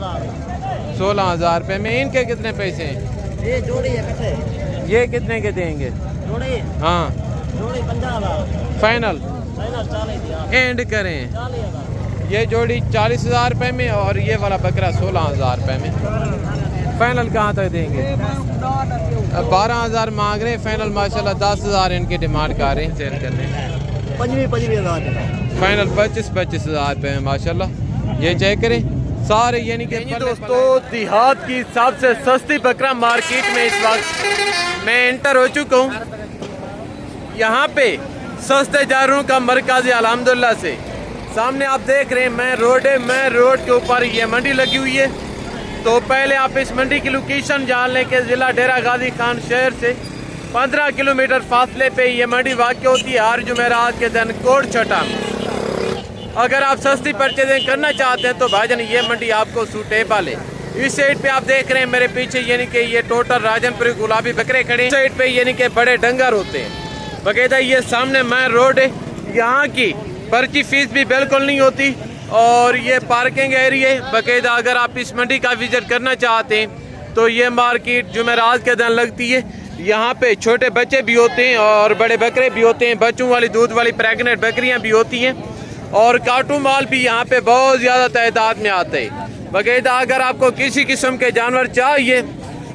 16,000 रुपये में। इनके कितने पैसे हैं? ये जोड़ी है कितने? ये कितने के देंगे? जोड़ी हाँ जोड़ी 50,000 फाइनल 40,000 एंड करें। 40,000 ये जोड़ी 40,000 रुपये में और ये वाला बकरा 16,000 रुपये में। फाइनल कहाँ तक देंगे? 12,000 मांग रहे हैं फाइनल। माशाल्लाह 10,000 इनकी डिमांड कर रहे हैं सेल करने। 25,000 फाइनल 25,000 रुपये में माशाल्लाह। ये चेक करें सारे यानी कि दोस्तों देहात की सबसे सस्ती बकरा मार्केट में इस वक्त मैं एंटर हो चुका हूँ। यहाँ पे सस्ते जानवरों का मरकज़ है अल्हम्दुलिल्लाह से। सामने आप देख रहे हैं मैं रोड के ऊपर ये मंडी लगी हुई है। तो पहले आप इस मंडी की लोकेशन जान लें कि ज़िला डेरा गाजी खान शहर से 15 किलोमीटर फासले पे ये मंडी वाक़ होती है हर जुमेरात के दिन कोट छठा। अगर आप सस्ती परचेजिंग करना चाहते हैं तो भाईजान ये मंडी आपको सूटेबल है। इस साइड पे आप देख रहे हैं मेरे पीछे यानी कि ये टोटल राजनपुरी गुलाबी बकरे खड़े। इस साइड पे यानी कि बड़े डंगर होते हैं बकायदा। ये सामने मेन रोड है। यहाँ की पर्ची फीस भी बिल्कुल नहीं होती और ये पार्किंग एरिया है बकायदा। अगर आप इस मंडी का विजिट करना चाहते हैं तो ये मार्केट जुमेरात के दिन लगती है। यहाँ पे छोटे बच्चे भी होते हैं और बड़े बकरे भी होते हैं। बच्चों वाली दूध वाली प्रेग्नेंट बकरियाँ भी होती हैं और काटू माल भी यहाँ पे बहुत ज़्यादा तादाद में आते हैं बकायदा। अगर आपको किसी किस्म के जानवर चाहिए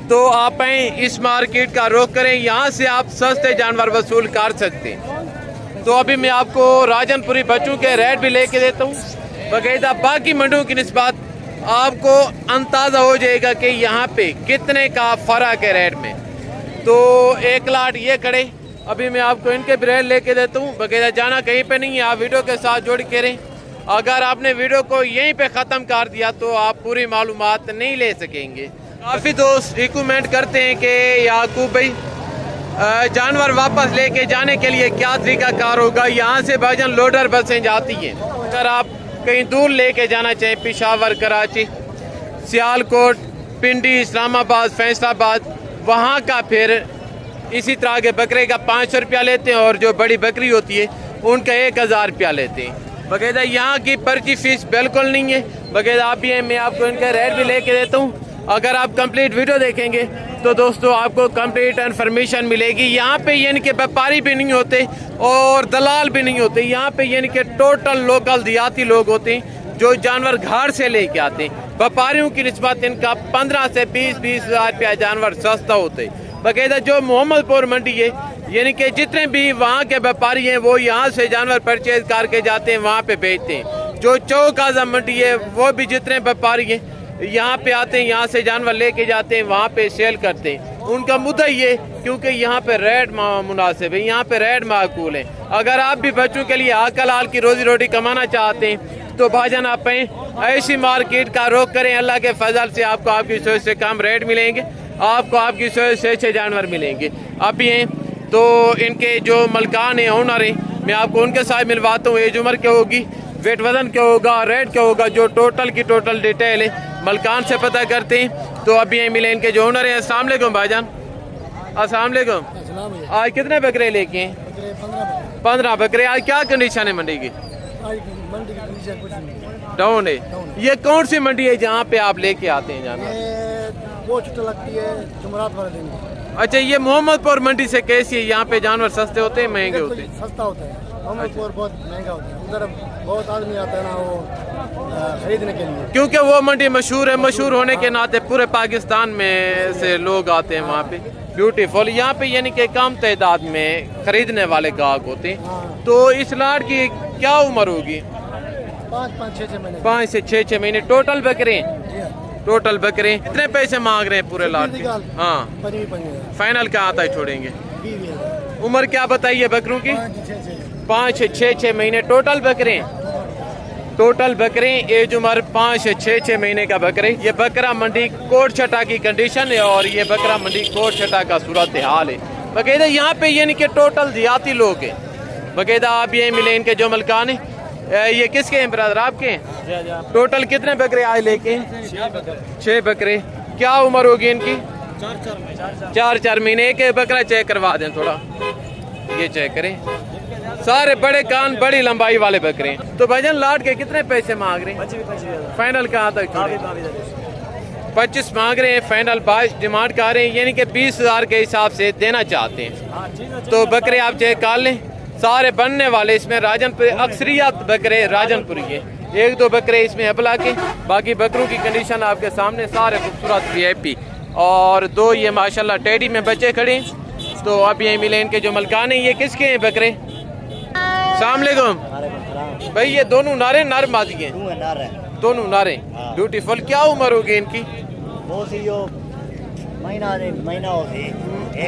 तो आप इस मार्केट का रुख करें। यहाँ से आप सस्ते जानवर वसूल कर सकते हैं। तो अभी मैं आपको राजनपुरी बच्चों के रेट भी लेके देता हूँ बकायदा। बाकी मंडियों की निस्बत आपको अंदाज़ा हो जाएगा कि यहाँ पे कितने का फ़र्क है रेट में। तो एक लाट ये खड़े अभी मैं आपको इनके भी रेट लेके देता हूँ बकायदा। जाना कहीं पे नहीं है, आप वीडियो के साथ जुड़ के रहें। अगर आपने वीडियो को यहीं पे ख़त्म कर दिया तो आप पूरी मालूमात नहीं ले सकेंगे। काफ़ी दोस्त रिकमेंड करते हैं कि याकूब भाई जानवर वापस लेके जाने के लिए क्या तरीका कार होगा। यहाँ से भाईजान लोडर बसें जाती हैं। अगर आप कहीं दूर लेके जाना चाहें पेशावर, कराची, सियालकोट, पिंडी, इस्लामाबाद, फैसलाबाद, वहाँ का फिर इसी तरह के बकरे का 500 रुपया लेते हैं और जो बड़ी बकरी होती है उनका 1,000 रुपया लेते हैं बकायदा। यहाँ की पर्ची फीस बिल्कुल नहीं है बकायदा। आप भी मैं आपको इनका रेट भी लेके देता हूँ। अगर आप कंप्लीट वीडियो देखेंगे तो दोस्तों आपको कंप्लीट इन्फॉर्मेशन मिलेगी। यहाँ पे यानी कि व्यापारी भी नहीं होते और दलाल भी नहीं होते। यहाँ पे यानी कि टोटल लोकल देहाती लोग होते हैं जो जानवर घर से लेके आते हैं। व्यापारियों की निस्बत इनका 15 से 20 हज़ार रुपया जानवर सस्ता होते हैं बकायदा। जो मोहम्मदपुर मंडी है यानी कि जितने भी वहाँ के व्यापारी हैं वो यहाँ से जानवर परचेज करके जाते हैं, वहाँ पे बेचते हैं। जो चौक आज़म मंडी है वो भी जितने व्यापारी हैं यहाँ पे आते हैं, यहाँ से जानवर लेके जाते हैं, वहाँ पे सेल करते हैं। उनका मुद्दा ये क्योंकि यहाँ पे रेट मुनासिब है, यहाँ पे रेट माकूल है। अगर आप भी बच्चों के लिए हलाल हाल की रोजी रोटी कमाना चाहते हैं तो भाईजान आप ऐसी मार्केट का रुख करें। अल्लाह के फजल से आपको आपकी सोच से कम रेट मिलेंगे, आपको आपकी सोच से अच्छे जानवर मिलेंगे। अभी हैं तो इनके जो मलकान हैं, ओनर हैं, मैं आपको उनके साथ मिलवाता हूँ। एज उम्र क्या होगी, वेट वजन क्या होगा, रेट क्या होगा, जो टोटल की टोटल डिटेल है मलकान से पता करते हैं। तो अभी यहीं मिले इनके जो ओनर हैं। अस्सलाम वालेकुम भाईजान। अस्सलाम वालेकुम। आज कितने बकरे लेके हैं? 15 बकरे। आज क्या कंडीशन है मंडी की? डाउन है। ये कौन सी मंडी है जहाँ पे आप लेके आते हैं जानवर? वो छुट्टी लगती है जुमेरात वाले दिन। अच्छा, ये मोहम्मदपुर मंडी से कैसी है? यहाँ पे जानवर सस्ते होते हैं महंगे होते हैं? सस्ता होता है। मोहम्मदपुर बहुत महंगा होता है। उधर बहुत आदमी आता है ना वो खरीदने के लिए, क्योंकि वो मंडी मशहूर है। मशहूर होने के नाते पूरे पाकिस्तान में से लोग आते हैं वहाँ पे। ब्यूटीफुल। यहाँ पे यानी कि कम तादाद में खरीदने वाले ग्राहक होते हैं। हाँ। तो इस लाट की क्या उम्र होगी? 5 से 6 महीने। टोटल बकरे? टोटल बकरे। कितने पैसे मांग रहे हैं पूरे लाट के? हाँ, फाइनल क्या आता है छोड़ेंगे? उम्र क्या बताइए बकरों की? 5 से 6 महीने। टोटल बकरे? टोटल बकरे एज उम्र 5 से 6 महीने का बकरे। ये बकरा मंडी कोट छठा की कंडीशन है और ये बकरा मंडी कोट छठा का सूरत हाल है बकायदा। यहाँ पे यानी कि टोटल देहाती लोग हैं बकायदा। आप ये मिले इनके जो मलकान है। ये किसके हैं ब्रदर? आपके? टोटल कितने बकरे आज लेके? 6 बकरे। क्या उम्र होगी इनकी? 4 महीने। एक बकरा चेक करवा दें थोड़ा, ये चेक करें। सारे बड़े कान, बड़ी लंबाई वाले बकरे। तो भाईजान लाट के कितने पैसे मांग रहे हैं? फाइनल कहाँ तक? 25 मांग रहे हैं, फाइनल 22 डिमांड कर रहे हैं, यानी कि 20,000 के हिसाब से देना चाहते हैं। तो बकरे आप चेक कर लें, सारे बनने वाले इसमें राजनपुर, अक्सरियत बकरे राजनपुरी है। 1-2 बकरे इसमें अबला के, बाकी बकरों की कंडीशन आपके सामने, सारे खूबसूरत VIP। और 2 ये माशाल्लाह टेडी में बच्चे खड़े हैं। तो अब ये मिले इनके जो मलकान हैं, ये किसके हैं बकरे? अस्सलाम वालेकुम भाई, ये दोनों नारे नर मादी हैं? दोनों नारे। ब्यूटीफुल। क्या उम्र होगी इनकी?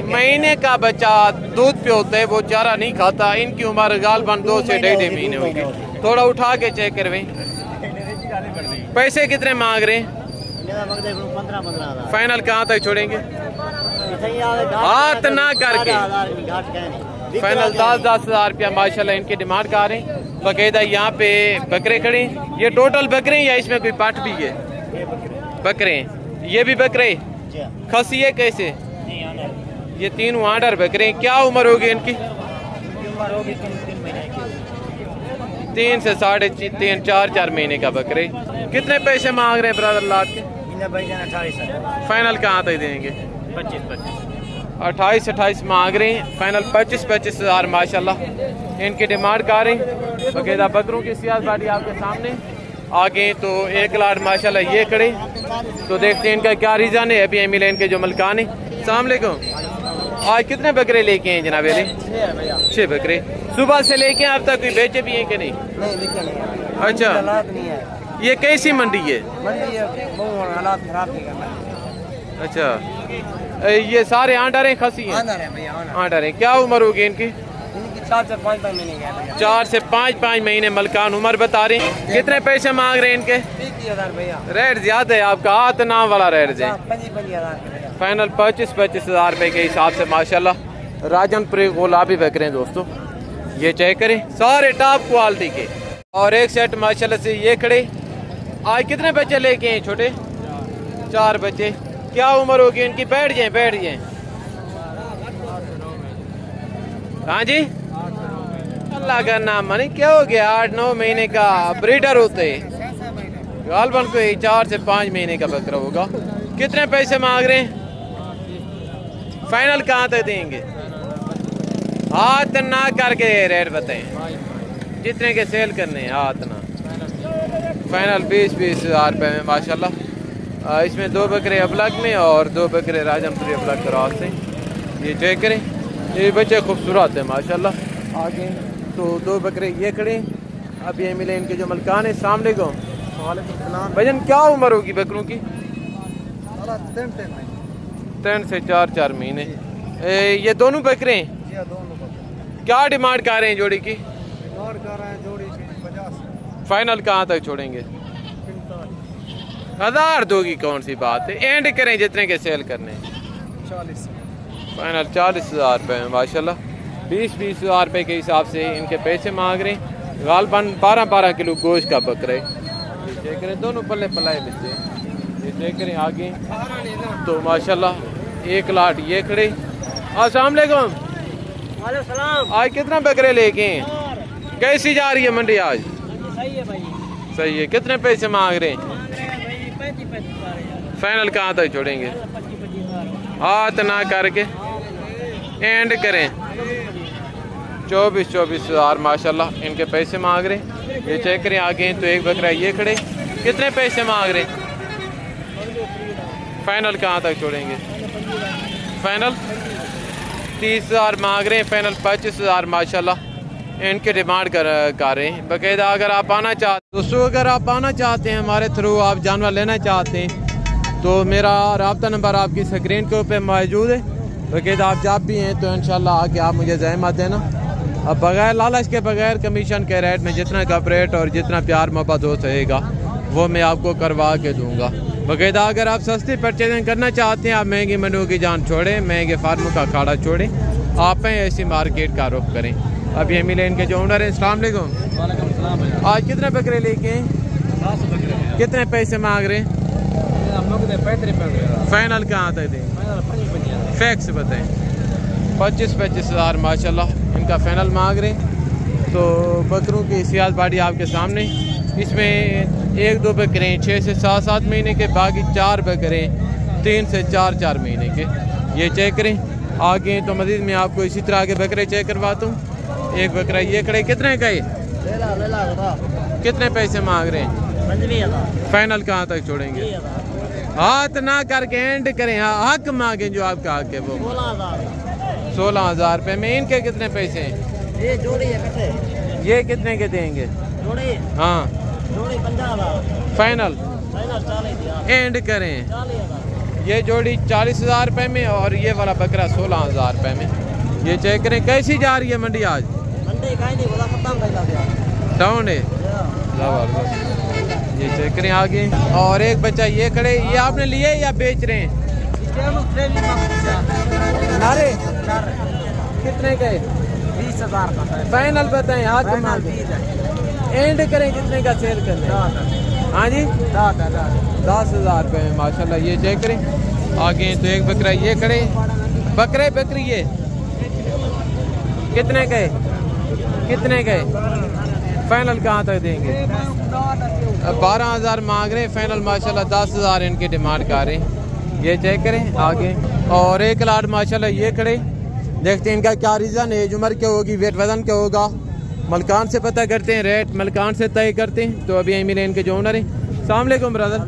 महीने का बच्चा दूध पे होता है, वो चारा नहीं खाता। इनकी उम्र गालबन 2 से 1.5 महीने होगी। थोड़ा उठा के चेक करवें। पैसे कितने मांग रहे हैं? 15,000। फाइनल कहाँ तक छोड़ेंगे? हाथ ना करके फाइनल 10,000 रुपया माशाल्लाह इनकी डिमांड कर रहे हैं। बाकायदा यहाँ पे बकरे खड़े हैं। ये टोटल बकरे हैं या इसमें कोई पाठ भी है? बकरे हैं। ये भी बकरे खसी है कैसे? ये 3 आर्डर बकरे हैं। क्या उम्र होगी इनकी? 3 से 3.5 4 महीने का बकरे। कितने पैसे मांग रहे हैं ब्रदर लाट के? 28,000। फाइनल कहाँ तक देंगे? 28 मांग रहे हैं, फाइनल 25,000 माशाल्लाह इनकी डिमांड कर रहे हैं। बाकायदा बकरों की सियासत बाटी आपके सामने आगे। तो 1 लाख माशाल्लाह ये खड़े। तो देखते हैं इनका क्या रीज़न है। अभी मिले इनके जो मलकान है। अस्सलाम वालेकुम। आज कितने बकरे लेके हैं जनाब? 6 बकरे। सुबह से लेके अब तक कोई बेचे भी हैं कि नहीं? अच्छा, ये कैसी मंडी है? अच्छा, ये सारे आंडर हैं खसी हैं? आंडर हैं। क्या उम्र होगी इनकी? 4 से 5 महीने। 4 से 5 महीने मलकान उम्र बता रहे हैं। कितने पैसे मांग रहे हैं इनके? 20,000। रेट ज्यादा है आपका, हाथ नाम वाला रेट है। 25,000। फाइनल 25,000 रुपए के हिसाब से माशाल्लाह राजनपुरी गुलाबी बकरे हैं दोस्तों। ये चेक करें, सारे टॉप क्वालिटी के। और एक सेट माशाल्लाह से ये खड़े। आज कितने बच्चे लेके हैं छोटे? 4 बच्चे। क्या उम्र होगी इनकी? बैठ जाए। हाँ जी, अल्लाह का नाम माने क्या हो गया? 8-9 महीने का ब्रीडर होते हैं। गालबन को 4 से 5 महीने का बकरा होगा। कितने पैसे मांग रहे हैं? फाइनल कहाँ तक देंगे? हाथ ना करके रेट बताएं, जितने के सेल करने हैं हाथ ना। फाइनल 20,000 रुपये में माशाल्लाह। इसमें 2 बकरे अबलग में और 2 बकरे राजनपुरी अबलग क्रॉस हैं। ये चेक करें, ये बच्चे खूबसूरत है माशाल्लाह। आगे तो 2 बकरे ये खड़े। अब ये मिले इनके जो मलकान है। सामने को भजन क्या उम्र होगी बकरों की? 3 से 4 महीने। ये दोनों बकरे हैं। क्या डिमांड कर रहे हैं जोड़ी की? फाइनल कहाँ तक छोड़ेंगे? 1000 दोगी कौन सी बात है? एंड करें जितने के सेल करने। 40। फाइनल 40,000 रुपये में माशाल्लाह 20,000 रुपये के हिसाब से इनके पैसे मांग रहे हैं। गालबन 12 किलो गोश्त का बकरे। ये चेक करें, दोनों पल्ले पलाए बच्चे। ये चेक करें आगे तो माशाल्लाह 1 लाख ये खड़े। अस्सलाम वालेकुम। आज कितना बकरे लेके हैं? कैसी जा रही है मंडी आज? सही है भाई। सही है। कितने पैसे मांग रहे हैं? 35,000। फाइनल कहाँ तक छोड़ेंगे? हाथ ना करके एंड करें। 24,000 माशाल्लाह इनके पैसे मांग रहे हैं। ये चेक करें आगे तो 1 बकरा ये खड़े। कितने पैसे मांग रहे हैं? फाइनल कहाँ तक छोड़ेंगे? फाइनल 30,000 मांग रहे हैं। फाइनल 25,000 माशाल्लाह इनके डिमांड कर रहे हैं। बाकायदा अगर आप आना चाहते दोस्तों, अगर आप आना चाहते हैं हमारे थ्रू, आप जानवर लेना चाहते हैं तो मेरा रब्ता नंबर आपकी स्क्रीन के ऊपर मौजूद है। बाकायदा आप जब भी हैं तो इंशाल्लाह आके आप मुझे ज़हमत देना। अब बगैर लालच के, बगैर कमीशन के रेट में जितना कॉपरेट और जितना प्यार मोहब्बत हो सकेगा वो मैं आपको करवा के दूँगा। बाकायदा अगर आप सस्ती परचेजिंग करना चाहते हैं, आप महंगी मंडियों की जान छोड़ें, महंगे फार्मों का अखाड़ा छोड़ें, आप ऐसी मार्केट का रुख करें। अब ये मिले इनके जो ओनर हैं। अस्सलाम वालेकुम। आज कितने बकरे लेके हैं? 10 बकरे। कितने पैसे मांग रहे हैं? फाइनल कहाँ तक दें? फैक्स बताएं। 25,000 माशाल्लाह इनका फाइनल मांग रहे हैं। तो बकरों की सियाज बाड़ी आपके सामने। इसमें 1-2 बकरे 6 से 7-7 महीने के, बाकी 4 बकरे 3 से 4-4 महीने के। ये चेक करें। आगे तो मज़ीद मैं आपको इसी तरह के बकरे चेक करवाता हूँ। एक बकरा ये खड़े, कितने का ये? कितने पैसे मांग रहे हैं? फाइनल कहाँ तक छोड़ेंगे? हाथ ना करके एंड करें। हाँ, हक मांगे जो आपका हक है वो। 16,000 रुपये में। इनके कितने पैसे हैं? ये जोड़ी है, ये कितने के देंगे? जोड़ी हाँ, जोड़ी 50,000 फाइनल एंड करें। ये जोड़ी 40,000 रुपये में और ये वाला बकरा 16,000 रुपये में। ये चेक करें। कैसी जा रही है मंडी आज? मंडी कहीं नहीं बोला, खत्म डाउन है, जबरदस्त। ये चेक करें आगे। और एक बच्चा ये खड़े, ये आपने लिए या बेच रहे हैं? नारे कितने के? 20,000 का फाइनल बताएं। हाथ एंड करें, कितने का सेल कर लें? हाँ जी, 10,000 रुपये में माशाल्लाह। ये चेक करें आगे। तो एक बकरा ये खड़े, बकरे बकरी ये कितने के? कितने के? फाइनल कहाँ तक देंगे? 12,000 मांग रहे, फाइनल माशाल्लाह 10,000 इनकी डिमांड कर रहे हैं। ये चेक करें आगे। और एक लाट माशाल्लाह ये खड़े, देखते हैं इनका क्या रीज़न है, उम्र क्या होगी, वेट वजन क्या होगा। मलकान से पता करते हैं, रेट मलकान से तय करते हैं। तो अभी यहीं मिले इनके जो ओनर हैं। अस्सलाम वालेकुम ब्रदर।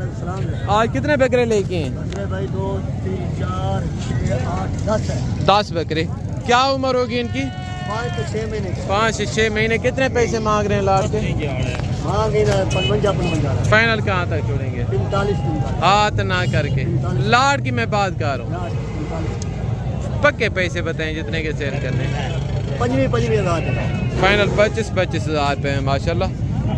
आज कितने बकरे लेके हैं? भाई 2, 3, 4, 6, 8, 10 बकरे। क्या उम्र होगी इनकी? 5 से 6 महीने 5 से 6 महीने। कितने पैसे मांग रहे हैं लाट के? मांगे ना 55 फाइनल कहाँ तक छोड़ेंगे? 45 हाथ ना करके। लाट की मैं बात कर रहा हूँ। पक्के पैसे बताएं जितने के सेल करने। 25,000 फाइनल 25,000 रुपये में माशाल्लाह।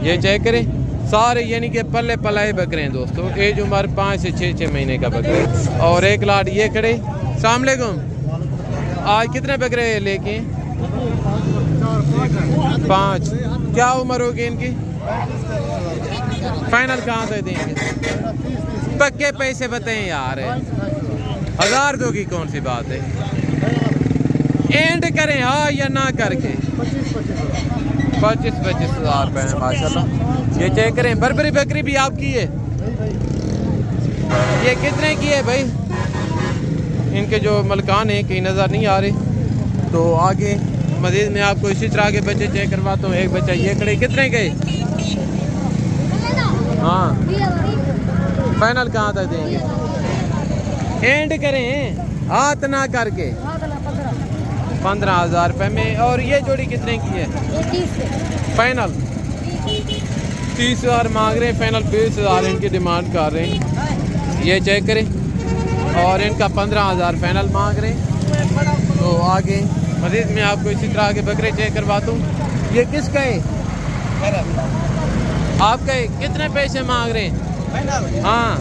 ये चेक करें सारे, यानी कि पल्ले पलाए बकरे हैं दोस्तों। एज उम्र 5 से 6 महीने का बकरे। और एक लाट ये खड़े। अस्सलाम वालेकुम। आज कितने बकरे लेके? 5। क्या उम्र होगी इनकी? फाइनल कहाँ तक देंगे? पक्के पैसे बताएं यार। 1000 दो की कौन सी बात है? एंड करें हाँ या ना करके। 25,000 रुपये में माशाल्लाह। ये चेक करें। बर्बरी बकरी भी आपकी है? ये कितने की है भाई? इनके जो मलकान हैं कहीं नज़र नहीं आ रहे। तो आगे मज़ीद मैं आपको इसी तरह के बच्चे चेक करवाता हूँ। एक बच्चा ये खड़े, कितने के? हाँ, फाइनल कहाँ तक देंगे? एंड करें हाथ ना करके। 15,000 रुपये में। और ये जोड़ी कितने की है? फाइनल 30,000 मांग रहे हैं, फाइनल 20,000 इनकी डिमांड कर रहे हैं। ये चेक करें। और इनका 15,000 फाइनल मांग रहे हैं। तो आगे मज़ीद मैं आपको इसी तरह के बकरे चेक करवाता हूँ। ये किसका है? आपका है? कितने पैसे मांग रहे हैं? हाँ,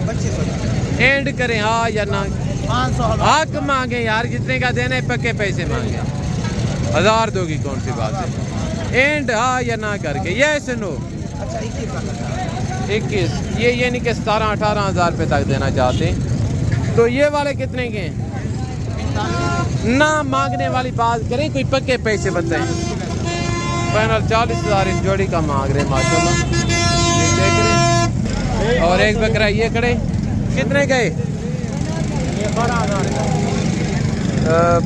25,000 एंड करें हाँ या ना? 500 हक मांगे यार, जितने का देने पक्के पैसे मांगे। 1000 दो की कौन सी बात है? एंड हाँ या ना करके। ये सुनो। अच्छा 21। ये नहीं कि 17-18 हज़ार रुपये तक देना चाहते हैं। तो ये वाले कितने के हैं? ना मांगने वाली बात करें, कोई पक्के पैसे बताएं। फाइनल 40,000 इस जोड़ी का मांग रहे हैं माशाल्लाह। ये देख रहे हैं। और एक बकरा ये खड़े, कितने गए?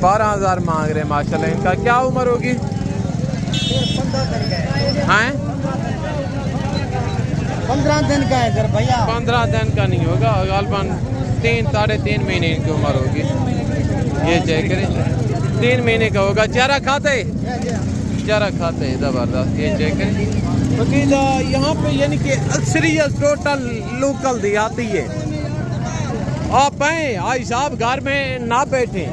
12,000 मांग रहे हैं माशाल्लाह। इनका क्या उम्र होगी? हाँ, 15 दिन का है सर भैया। 15 दिन का नहीं होगा, गालबन 3-3.5 महीने इनकी उम्र होगी। ये चेक करें 3 महीने का होगा। चारा खाते? चारा खाते हैं, ज़बरदस्त। ये चेक करें। तो यहाँ पे यानी कि अक्सरियत टोटल लोकल देहाती है। आप आए भाई साहब, घर में ना बैठे।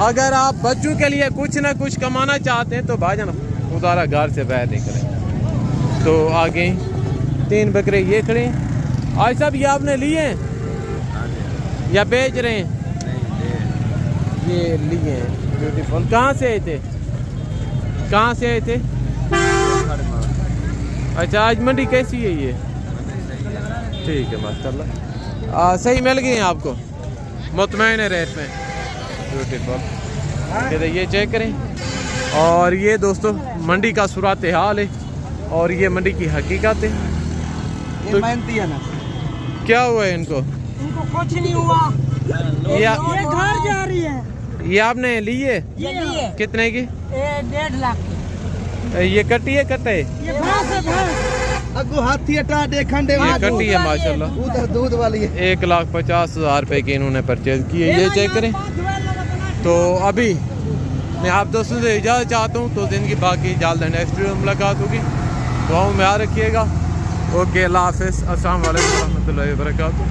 अगर आप बच्चों के लिए कुछ ना कुछ कमाना चाहते हैं तो भाईजान उतारा घर से बाहर निकलें। तो आगे 3 बकरे ये खड़े। आज साहब ये आपने लिए हैं या बेच रहे हैं? ये लिए हैं। ब्यूटीफुल। कहाँ से आए थे? कहाँ से आए थे? अच्छा, आज मंडी कैसी है ये? ठीक है माशाल्लाह। सही मिल गई हैं आपको? मुतमईन है रेट में? ब्यूटीफुल। ये चेक करें। और ये दोस्तों मंडी का सूरत हाल है और ये मंडी की हकीकत है। ये मेहनती है ना। क्या हुआ है इनको? इनको कुछ नहीं हुआ, ये घर जा रही है। ये आपने लिए? ये लिए कितने की? 1.5 लाख की। ये कटी है कटे? ये भैंस है, भैंस। अगो हाथी हटा देखंडे ये कटी है माशाल्लाह। उधर दूध वाली है। 1,50,000 रुपए की इन्होंने परचेज की है। ये चेक करें। तो अभी मैं आप दोस्तों से इजाज़त चाहता हूँ, तो ज़िंदगी बाकी जल्द नेक्स्ट वीडियो में मुलाकात होगी। दुआओं में याद रखिएगा। ओके, अल्लाह हाफ़िज़। अस्सलाम वालेकुम रहमतुल्लाहि व बरकातहू।